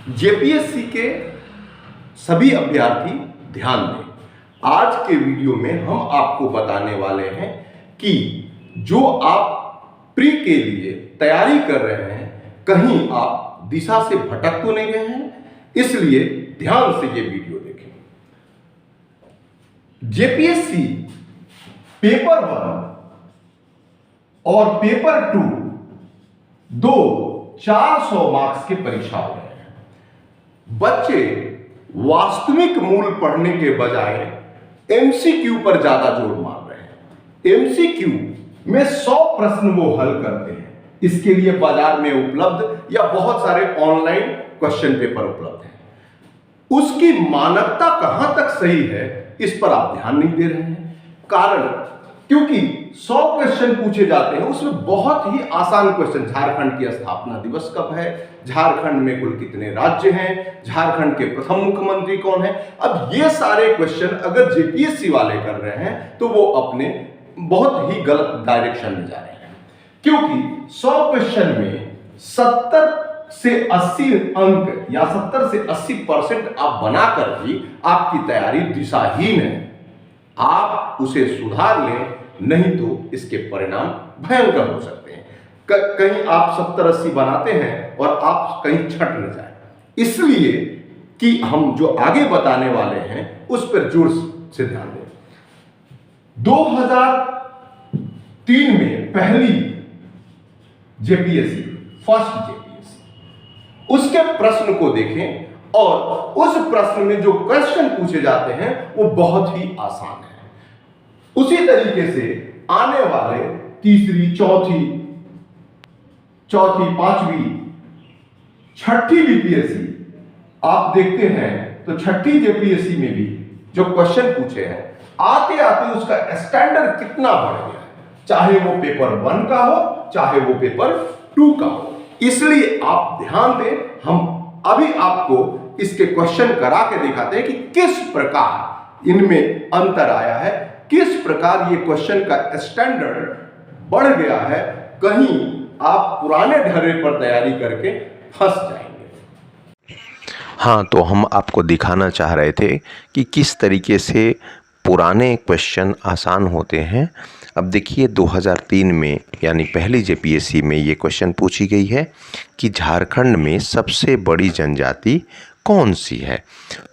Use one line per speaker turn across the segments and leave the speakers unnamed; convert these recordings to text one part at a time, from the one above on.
JPSC के सभी अभ्यर्थी ध्यान दें। आज के वीडियो में हम आपको बताने वाले हैं कि जो आप प्री के लिए तैयारी कर रहे हैं, कहीं आप दिशा से भटक तो नहीं गए हैं, इसलिए ध्यान से ये वीडियो देखें। जेपीएससी पेपर 1 और पेपर 2 दो 400 मार्क्स की परीक्षा हो रहे हैं। बच्चे वास्तविक मूल पढ़ने के बजाय एमसीक्यू पर ज्यादा जोर मार रहे हैं। एमसीक्यू में 100 प्रश्न वो हल करते हैं। इसके लिए बाजार में उपलब्ध या बहुत सारे ऑनलाइन क्वेश्चन पेपर उपलब्ध हैं। उसकी मानकता कहां तक सही है, इस पर आप ध्यान नहीं दे रहे हैं। कारण क्योंकि 100 क्वेश्चन पूछे जाते हैं, उसमें बहुत ही आसान क्वेश्चन, झारखंड की स्थापना दिवस कब है, झारखंड में कुल कितने राज्य हैं, झारखंड के प्रथम मुख्यमंत्री कौन है। अब ये सारे क्वेश्चन अगर जेपीएससी वाले कर रहे हैं तो वो अपने बहुत ही गलत डायरेक्शन में जा रहे हैं, क्योंकि 100 क्वेश्चन में 70 से 80 अंक या 70 से 80% आप बनाकर भी आपकी तैयारी दिशाहीन है। आप उसे सुधार लें, नहीं तो इसके परिणाम भयंकर हो सकते हैं। कहीं आप 70-80 बनाते हैं और आप कहीं छट न जाए। इसलिए कि हम जो आगे बताने वाले हैं उस पर जोर से ध्यान दें। 2003 में पहली जेपीएससी, फर्स्ट जेपीएससी, उसके प्रश्न को देखें और उस प्रश्न में जो क्वेश्चन पूछे जाते हैं वो बहुत ही आसान है। उसी तरीके से आने वाले तीसरी, चौथी, पांचवी, छठी बीपीएससी आप देखते हैं तो छठी जेपीएससी में भी जो क्वेश्चन पूछे हैं, आते आते उसका स्टैंडर्ड कितना बढ़ गया है, चाहे वो पेपर 1 का हो, चाहे वो पेपर 2 का हो। इसलिए आप ध्यान दें, हम अभी आपको इसके क्वेश्चन करा के दिखाते हैं कि किस प्रकार इनमें अंतर आया है, किस प्रकार ये क्वेश्चन का स्टैंडर्ड बढ़ गया है। कहीं आप पुराने ढर्रे पर तैयारी करके फंस जाएंगे।
हाँ, तो हम आपको दिखाना चाह रहे थे कि किस तरीके से पुराने क्वेश्चन आसान होते हैं। अब देखिए 2003 में यानी पहली जेपीएससी में ये क्वेश्चन पूछी गई है कि झारखंड में सबसे बड़ी जनजाति कौन सी है।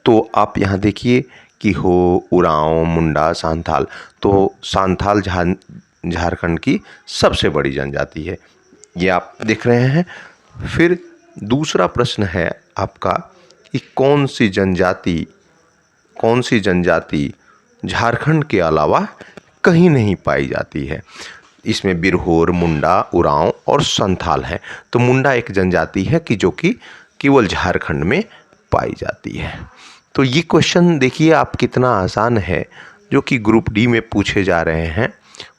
तो आप यहाँ देखिए कि हो उरांव, मुंडा, सांथाल। तो सांथाल झारखंड की सबसे बड़ी जनजाति है, ये आप देख रहे हैं। फिर दूसरा प्रश्न है आपका कि कौन सी जनजाति झारखंड के अलावा कहीं नहीं पाई जाती है। इसमें बिरहोर, मुंडा, उरांव और संथाल है। तो मुंडा एक जनजाति है कि जो कि केवल झारखंड में पाई जाती है। तो ये क्वेश्चन देखिए आप कितना आसान है, जो कि ग्रुप डी में पूछे जा रहे हैं।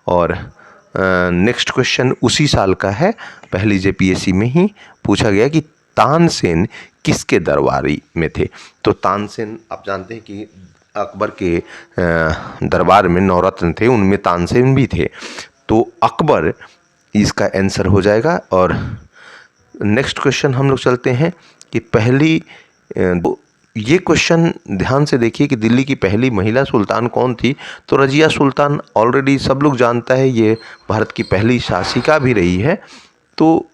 और नेक्स्ट क्वेश्चन उसी साल का है, पहली जेपीएससी में ही पूछा गया कि तानसेन किसके दरबारी में थे। तो तानसेन आप जानते हैं कि अकबर के दरबार में नौरत्न थे, उनमें तानसेन भी थे। तो अकबर इसका आंसर हो जाएगा। और नेक्स्ट क्वेश्चन हम लोग चलते हैं कि पहली ये क्वेश्चन ध्यान से देखिए कि दिल्ली की पहली महिला सुल्तान कौन थी। तो रजिया सुल्तान ऑलरेडी सब लोग जानता है, ये भारत की पहली शासिका भी रही है। तो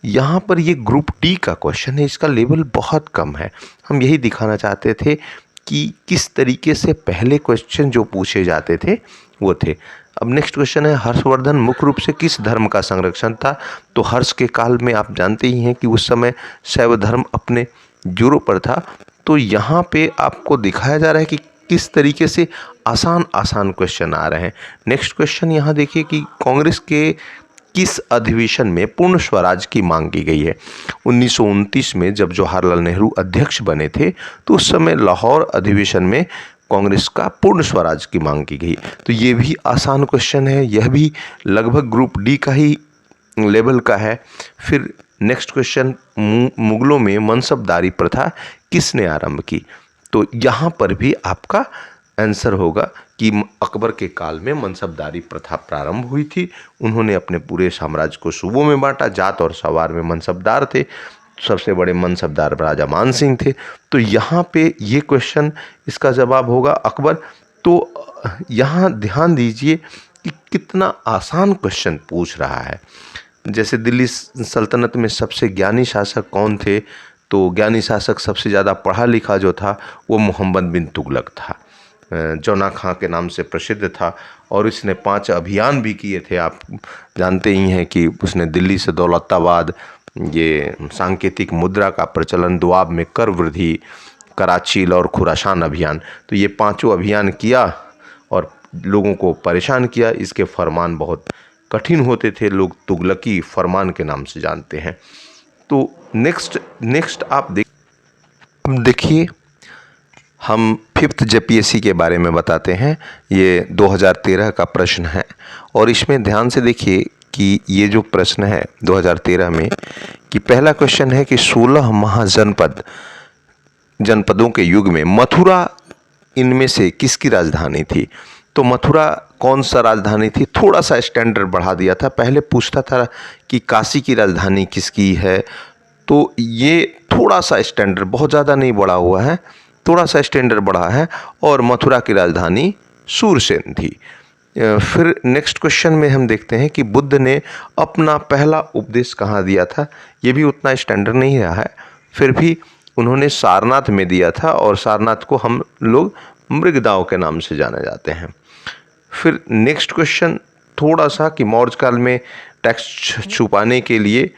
यहाँ पर ये ग्रुप डी का क्वेश्चन है, इसका लेवल बहुत कम है। हम यही दिखाना चाहते थे कि किस तरीके से पहले क्वेश्चन जो पूछे जाते थे वो थे। अब नेक्स्ट क्वेश्चन है, हर्षवर्धन मुख्य रूप से किस धर्म का संरक्षण था। तो हर्ष के काल में आप जानते ही हैं कि उस समय शैव धर्म अपने जोरों पर था। तो यहाँ पे आपको दिखाया जा रहा है कि किस तरीके से आसान क्वेश्चन आ रहे हैं। नेक्स्ट क्वेश्चन यहाँ देखिए कि कांग्रेस के किस अधिवेशन में पूर्ण स्वराज की मांग की गई है। 1929 में जब जवाहरलाल नेहरू अध्यक्ष बने थे तो उस समय लाहौर अधिवेशन में कांग्रेस का पूर्ण स्वराज की मांग की गई। तो ये भी आसान क्वेश्चन है, यह भी लगभग ग्रुप डी का ही लेवल का है। फिर नेक्स्ट क्वेश्चन, मुगलों में मनसबदारी प्रथा किसने आरंभ की। तो यहाँ पर भी आपका आंसर होगा कि अकबर के काल में मनसबदारी प्रथा प्रारंभ हुई थी। उन्होंने अपने पूरे साम्राज्य को सूबों में बांटा, जात और सवार में मनसबदार थे। सबसे बड़े मनसबदार राजा मान सिंह थे। तो यहाँ पे ये क्वेश्चन इसका जवाब होगा अकबर। तो यहाँ ध्यान दीजिए कि कितना आसान क्वेश्चन पूछ रहा है। जैसे दिल्ली सल्तनत में सबसे ज्ञानी शासक कौन थे, तो ज्ञानी शासक सबसे ज़्यादा पढ़ा लिखा जो था वो मोहम्मद बिन तुगलक था। जौना खां के नाम से प्रसिद्ध था और इसने 5 अभियान भी किए थे। आप जानते ही हैं कि उसने दिल्ली से दौलताबाद, ये सांकेतिक मुद्रा का प्रचलन, दुआब में कर वृद्धि, कराची और खुरासान अभियान, तो ये 5 अभियान किया और लोगों को परेशान किया। इसके फरमान बहुत कठिन होते थे, लोग तुगलकी फरमान के नाम से जानते हैं। तो नेक्स्ट आप देखिए, हम 5th जेपीएससी के बारे में बताते हैं। ये 2013 का प्रश्न है और इसमें ध्यान से देखिए कि ये जो प्रश्न है 2013 में, कि पहला क्वेश्चन है कि 16 जनपदों के युग में मथुरा इनमें से किसकी राजधानी थी। तो मथुरा कौन सा राजधानी थी, थोड़ा सा स्टैंडर्ड बढ़ा दिया था। पहले पूछता था कि काशी की राजधानी किसकी है, तो ये थोड़ा सा स्टैंडर्ड, बहुत ज़्यादा नहीं बढ़ा हुआ है, थोड़ा सा स्टैंडर्ड बढ़ा है, और मथुरा की राजधानी सूरसेन थी। फिर नेक्स्ट क्वेश्चन में हम देखते हैं कि बुद्ध ने अपना पहला उपदेश कहाँ दिया था। ये भी उतना स्टैंडर्ड नहीं रहा है, फिर भी उन्होंने सारनाथ में दिया था और सारनाथ को हम लोग मृगदाव के नाम से जाने जाते हैं। फिर नेक्स्ट क्वेश्चन थोड़ा सा कि मौर्य काल में टैक्स छुपाने के लिए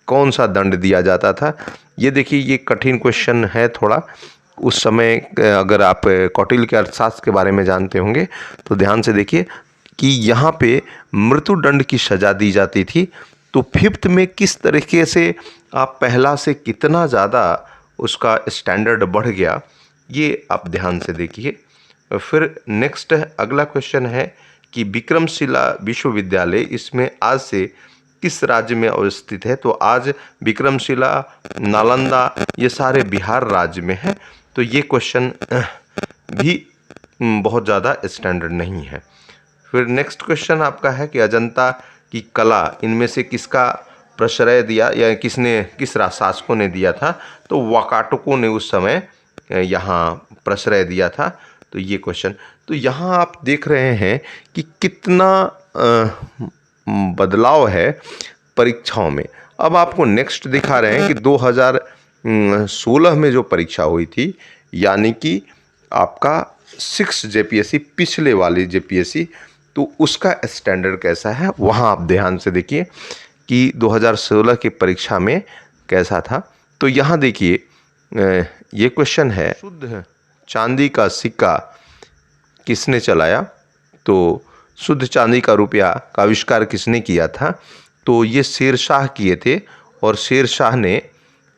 कौन सा दंड दिया जाता था। ये देखिए, ये कठिन क्वेश्चन है थोड़ा। उस समय अगर आप कौटिल्य के अर्थशास्त्र के बारे में जानते होंगे तो ध्यान से देखिए कि यहाँ पे मृत्युदंड की सज़ा दी जाती थी। तो 5th में किस तरीके से आप पहला से कितना ज़्यादा उसका स्टैंडर्ड बढ़ गया, ये आप ध्यान से देखिए। फिर नेक्स्ट अगला क्वेश्चन है कि विक्रमशिला विश्वविद्यालय इसमें आज से किस राज्य में अवस्थित है। तो आज विक्रमशिला, नालंदा, ये सारे बिहार राज्य में है। तो ये क्वेश्चन भी बहुत ज़्यादा स्टैंडर्ड नहीं है। फिर नेक्स्ट क्वेश्चन आपका है कि अजंता की कला इनमें से किसका प्रश्रय दिया, या किस शासकों ने दिया था। तो वाकाटकों ने उस समय यहाँ प्रश्रय दिया था। तो ये क्वेश्चन, तो यहाँ आप देख रहे हैं कि कितना बदलाव है परीक्षाओं में। अब आपको नेक्स्ट दिखा रहे हैं कि 2016 में जो परीक्षा हुई थी, यानी कि आपका 6 जेपीएससी, पिछले वाली जेपीएससी, तो उसका स्टैंडर्ड कैसा है, वहाँ आप ध्यान से देखिए कि 2016 की परीक्षा में कैसा था। तो यहाँ देखिए, ये क्वेश्चन है, शुद्ध चांदी का सिक्का किसने चलाया। तो शुद्ध चांदी का रुपया का आविष्कार किसने किया था। तो ये शेरशाह किए थे और शेरशाह ने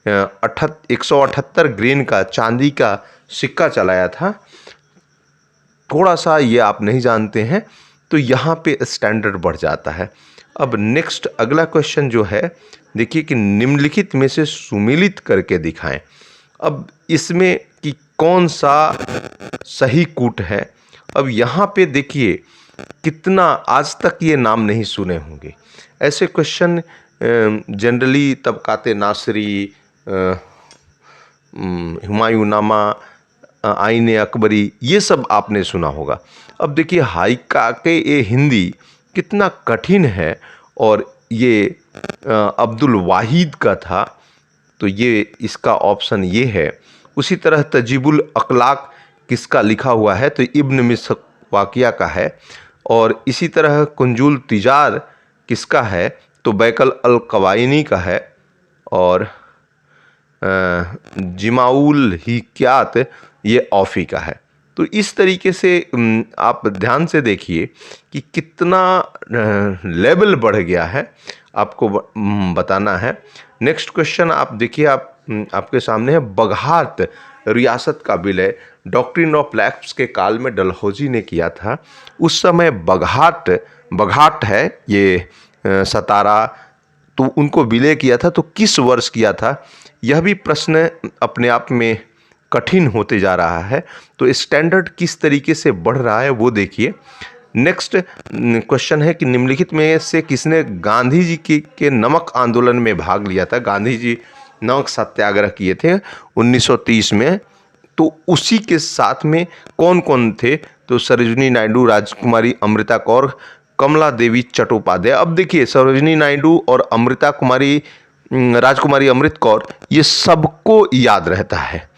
178 ग्रेन का चांदी का सिक्का चलाया था। थोड़ा सा ये आप नहीं जानते हैं तो यहाँ पे स्टैंडर्ड बढ़ जाता है। अब नेक्स्ट अगला क्वेश्चन जो है, देखिए कि निम्नलिखित में से सुमेलित करके दिखाएं। अब इसमें कि कौन सा सही कूट है। अब यहाँ पे देखिए कितना, आज तक ये नाम नहीं सुने होंगे ऐसे क्वेश्चन। जनरली तबकाते नासरी, हुमायूंनामा, आईने अकबरी, ये सब आपने सुना होगा। अब देखिए हाइकाके ए हिंदी कितना कठिन है, और ये अब्दुल वाहिद का था। तो ये इसका ऑप्शन ये है। उसी तरह तजीबुल अखलाक किसका लिखा हुआ है, तो इब्न मिसवाकिया का है। और इसी तरह कुंजुल तिजार किसका है, तो बैकल अल कवाइनी का है। और जिमाउल हिक्यात ये औफ़ी का है। तो इस तरीके से आप ध्यान से देखिए कि कितना लेवल बढ़ गया है, आपको बताना है। नेक्स्ट क्वेश्चन आप देखिए, आपके सामने है, बघाट रियासत का विलय डॉक्ट्रिन ऑफ लैप्स के काल में डलहौजी ने किया था। उस समय बघाट है ये सतारा, तो उनको विलय किया था। तो किस वर्ष किया था, यह भी प्रश्न अपने आप में कठिन होते जा रहा है। तो स्टैंडर्ड किस तरीके से बढ़ रहा है वो देखिए। नेक्स्ट क्वेश्चन है कि निम्नलिखित में से किसने गांधी जी के नमक आंदोलन में भाग लिया था। गांधी जी नमक सत्याग्रह किए थे 1930 में, तो उसी के साथ में कौन कौन थे, तो सरोजिनी नायडू, राजकुमारी अमृता कौर, कमला देवी चट्टोपाध्याय। अब देखिए सरोजिनी नायडू और अमृता कुमारी, राजकुमारी अमृत कौर, ये सबको याद रहता है।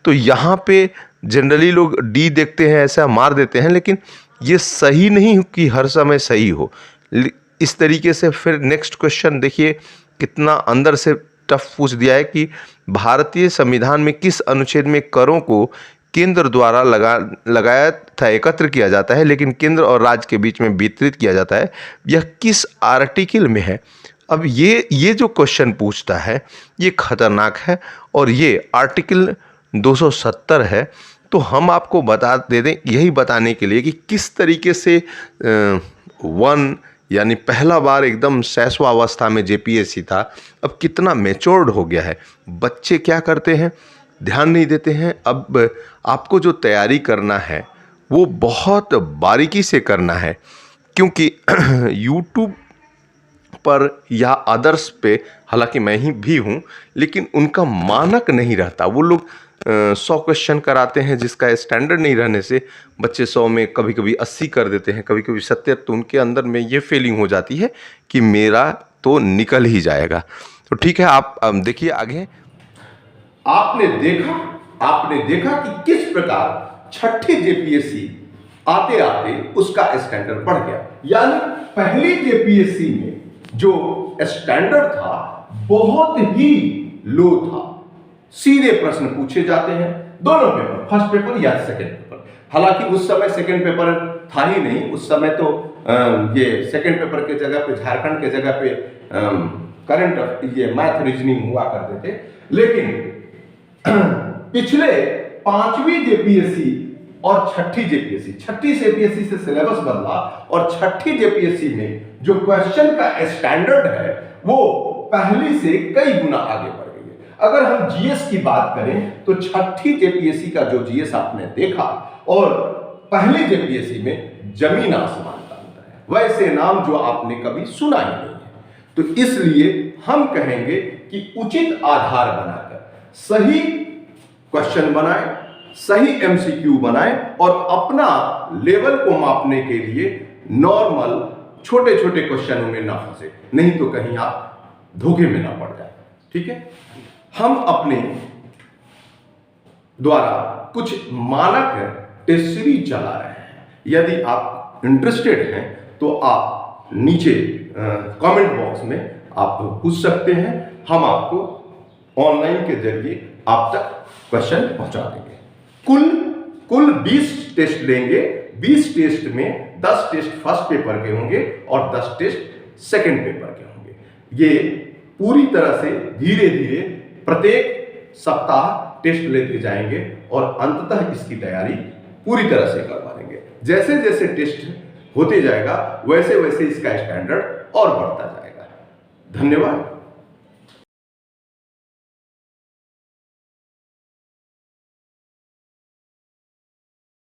तो यहाँ पे जनरली लोग डी देखते हैं, ऐसा मार देते हैं, लेकिन ये सही नहीं कि हर समय सही हो। इस तरीके से फिर नेक्स्ट क्वेश्चन देखिए कितना अंदर से टफ पूछ दिया है कि भारतीय संविधान में किस अनुच्छेद में करों को केंद्र द्वारा लगाया था एकत्र किया जाता है लेकिन केंद्र और राज्य के बीच में वितरित किया जाता है, यह किस आर्टिकल में है। अब ये जो क्वेश्चन पूछता है ये खतरनाक है और ये आर्टिकल 270 है। तो हम आपको बता दे दें यही बताने के लिए कि किस तरीके से वन यानी पहला बार एकदम शैशवावस्था में जेपीएससी था, अब कितना मैच्योर्ड हो गया है। बच्चे क्या करते हैं, ध्यान नहीं देते हैं। अब आपको जो तैयारी करना है वो बहुत बारीकी से करना है, क्योंकि यूट्यूब पर या अदर्स पे, हालांकि मैं ही भी हूँ, लेकिन उनका मानक नहीं रहता। वो लोग 100 क्वेश्चन कराते हैं जिसका स्टैंडर्ड नहीं रहने से बच्चे 100 में कभी कभी 80 कर देते हैं, कभी कभी 70। तो उनके अंदर में ये फीलिंग हो जाती है कि मेरा तो निकल ही जाएगा। तो ठीक है, आप देखिए आगे।
आपने देखा कि किस प्रकार छठी जेपीएससी आते आते उसका स्टैंडर्ड बढ़ गया। यानी पहली जेपीएससी में जो स्टैंडर्ड था बहुत ही लो था। सीधे प्रश्न पूछे जाते हैं, दोनों पेपर, फर्स्ट पेपर या सेकंड पेपर। हालांकि उस समय सेकंड पेपर था ही नहीं, उस समय तो ये सेकंड पेपर के जगह पे, झारखंड के जगह पे करंट ये मैथ रीजनिंग हुआ करते थे। लेकिन पिछले 5वीं जेपीएससी और छठी जेपीएससी, छठी जेपीएससी से सिलेबस बदला और छठी जेपीएससी में जो क्वेश्चन का स्टैंडर्ड है वो पहली से कई गुना आगे बढ़ गई है। अगर हम जीएस की बात करें तो छठी जेपीएससी का जो जीएस आपने देखा और पहली जेपीएससी में जमीन आसमान का अंतर है। वैसे नाम जो आपने कभी सुना ही नहीं है। तो इसलिए हम कहेंगे कि उचित आधार बनाकर सही क्वेश्चन बनाएं, सही एमसीक्यू बनाएं और अपना लेवल को मापने के लिए नॉर्मल छोटे छोटे क्वेश्चनों में ना फंसे, नहीं तो कहीं आप धोखे में ना पड़ जाए। ठीक है, हम अपने द्वारा कुछ मानक टेस्ट सीरीज चला रहे हैं। यदि आप इंटरेस्टेड हैं तो आप नीचे कमेंट बॉक्स में आप पूछ सकते हैं, हम आपको ऑनलाइन के जरिए आप तक क्वेश्चन पहुंचा देंगे। कुल 20 टेस्ट लेंगे। 20 टेस्ट में 10 टेस्ट फर्स्ट पेपर के होंगे और 10 टेस्ट सेकंड पेपर के होंगे। ये पूरी तरह से धीरे धीरे प्रत्येक सप्ताह टेस्ट लेते जाएंगे और अंततः इसकी तैयारी पूरी तरह से करवा लेंगे। जैसे जैसे टेस्ट होते जाएगा वैसे वैसे इसका स्टैंडर्ड और बढ़ता जाएगा। धन्यवाद।